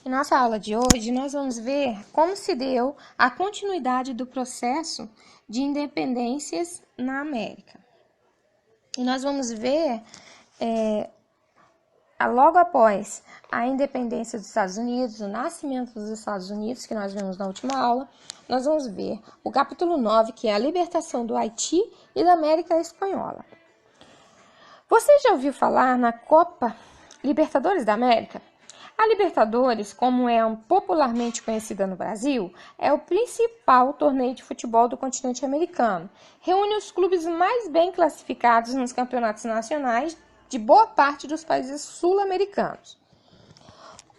Em nossa aula de hoje, nós vamos ver como se deu a continuidade do processo de independências na América. E nós vamos ver, logo após a independência dos Estados Unidos, o nascimento dos Estados Unidos, que nós vimos na última aula, nós vamos ver o capítulo 9, que é a libertação do Haiti e da América Espanhola. Você já ouviu falar na Copa Libertadores da América? A Libertadores, como é popularmente conhecida no Brasil, é o principal torneio de futebol do continente americano. Reúne os clubes mais bem classificados nos campeonatos nacionais de boa parte dos países sul-americanos.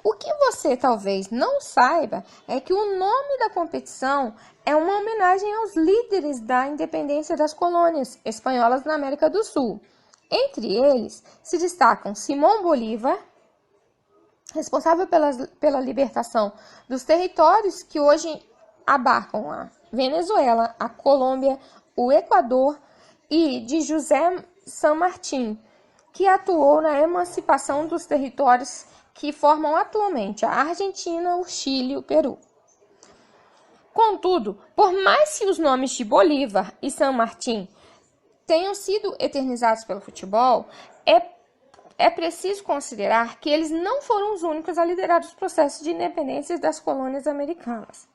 O que você talvez não saiba é que o nome da competição é uma homenagem aos líderes da independência das colônias espanholas na América do Sul. Entre eles se destacam Simón Bolívar, responsável pela libertação dos territórios que hoje abarcam a Venezuela, a Colômbia, o Equador, e de José San Martín, que atuou na emancipação dos territórios que formam atualmente a Argentina, o Chile e o Peru. Contudo, por mais que os nomes de Bolívar e San Martín tenham sido eternizados pelo futebol, é preciso considerar que eles não foram os únicos a liderar os processos de independência das colônias americanas.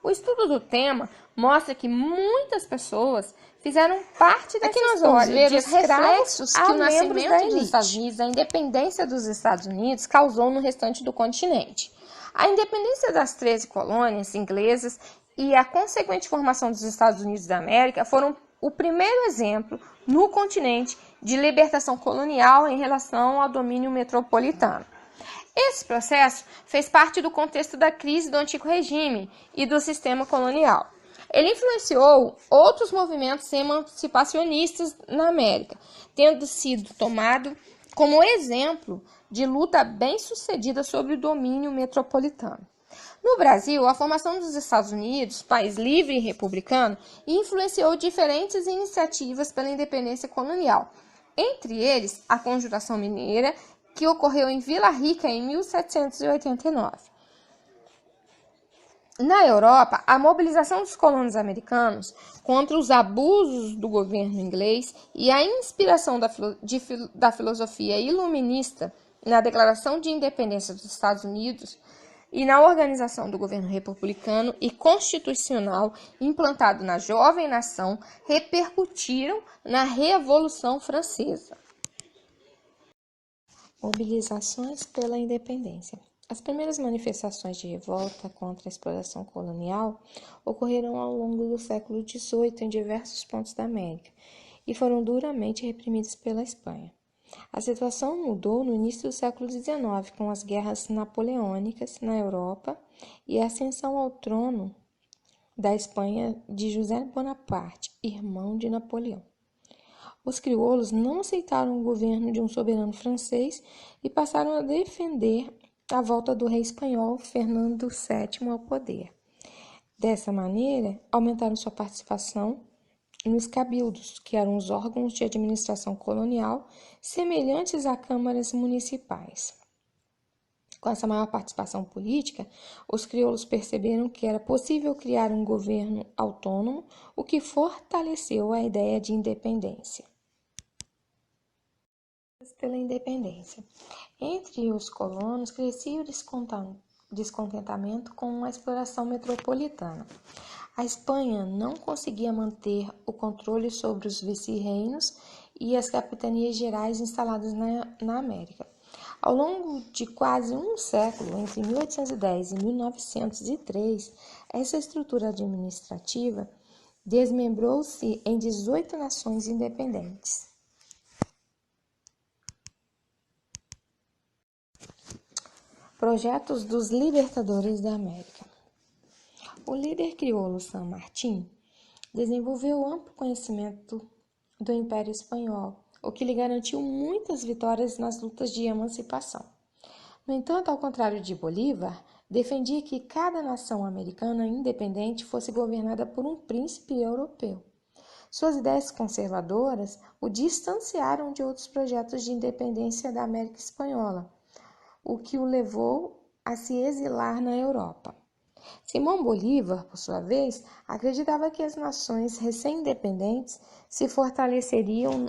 O estudo do tema mostra que muitas pessoas fizeram parte dessa história. Aqui nós vamos ver os reflexos que o nascimento dos Estados Unidos, a independência dos Estados Unidos, causou no restante do continente. A independência das 13 colônias inglesas e a consequente formação dos Estados Unidos da América foram o primeiro exemplo no continente de libertação colonial em relação ao domínio metropolitano. Esse processo fez parte do contexto da crise do antigo regime e do sistema colonial. Ele influenciou outros movimentos emancipacionistas na América, tendo sido tomado como exemplo de luta bem-sucedida sobre o domínio metropolitano. No Brasil, a formação dos Estados Unidos, país livre e republicano, influenciou diferentes iniciativas pela independência colonial, entre eles a Conjuração Mineira, que ocorreu em Vila Rica em 1789. Na Europa, a mobilização dos colonos americanos contra os abusos do governo inglês e a inspiração da filosofia iluminista na Declaração de Independência dos Estados Unidos e na organização do governo republicano e constitucional implantado na jovem nação repercutiram na Revolução Francesa. Mobilizações pela independência. As primeiras manifestações de revolta contra a exploração colonial ocorreram ao longo do século XVIII em diversos pontos da América e foram duramente reprimidas pela Espanha. A situação mudou no início do século XIX, com as guerras napoleônicas na Europa e a ascensão ao trono da Espanha de José Bonaparte, irmão de Napoleão. Os crioulos não aceitaram o governo de um soberano francês e passaram a defender a volta do rei espanhol Fernando VII ao poder. Dessa maneira, aumentaram sua participação nos cabildos, que eram os órgãos de administração colonial semelhantes a câmaras municipais. Com essa maior participação política, os crioulos perceberam que era possível criar um governo autônomo, o que fortaleceu a ideia de independência. Pela independência. Entre os colonos, crescia o descontentamento com a exploração metropolitana. A Espanha não conseguia manter o controle sobre os vice-reinos e as capitanias gerais instaladas na América. Ao longo de quase um século, entre 1810 e 1903, essa estrutura administrativa desmembrou-se em 18 nações independentes. Projetos dos Libertadores da América. O líder crioulo San Martín desenvolveu amplo conhecimento do Império Espanhol, o que lhe garantiu muitas vitórias nas lutas de emancipação. No entanto, ao contrário de Bolívar, defendia que cada nação americana independente fosse governada por um príncipe europeu. Suas ideias conservadoras o distanciaram de outros projetos de independência da América Espanhola, o que o levou a se exilar na Europa. Simão Bolívar, por sua vez, acreditava que as nações recém-independentes se fortaleceriam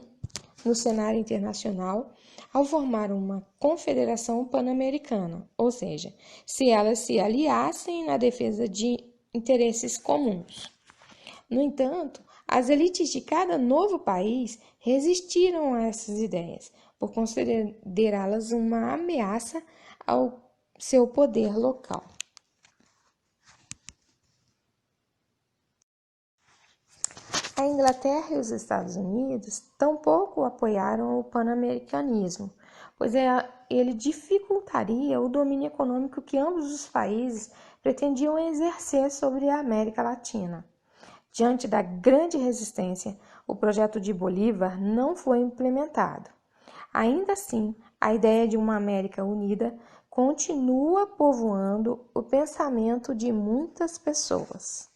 no cenário internacional ao formar uma confederação pan-americana, ou seja, se elas se aliassem na defesa de interesses comuns. No entanto, as elites de cada novo país resistiram a essas ideias, por considerá-las uma ameaça ao seu poder local. A Inglaterra e os Estados Unidos tampouco apoiaram o pan-americanismo, pois ele dificultaria o domínio econômico que ambos os países pretendiam exercer sobre a América Latina. Diante da grande resistência, o projeto de Bolívar não foi implementado. Ainda assim, a ideia de uma América unida continua povoando o pensamento de muitas pessoas.